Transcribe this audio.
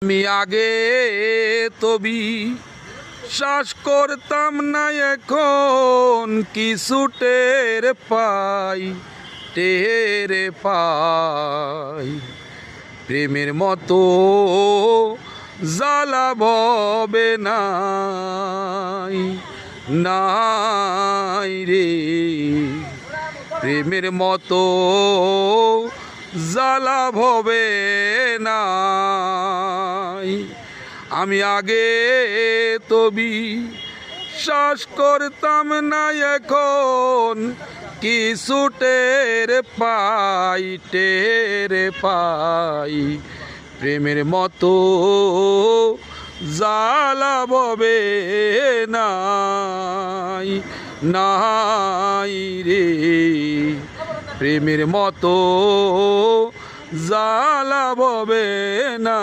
আমি আগে তবি শ্বাস করতাম না, এখন কিছু টের পাই প্রেমের মতো জ্বালা ভবে নাই রে, প্রেমের মতো জ্বালা ভবে নাই। আমি আগে তবি শ্বাস করতাম না, এখন কিছু টের পাই প্রেমের মতো জ্বালা ভবে নাই রে, প্রেমের মতো জ্বালা ভবে না।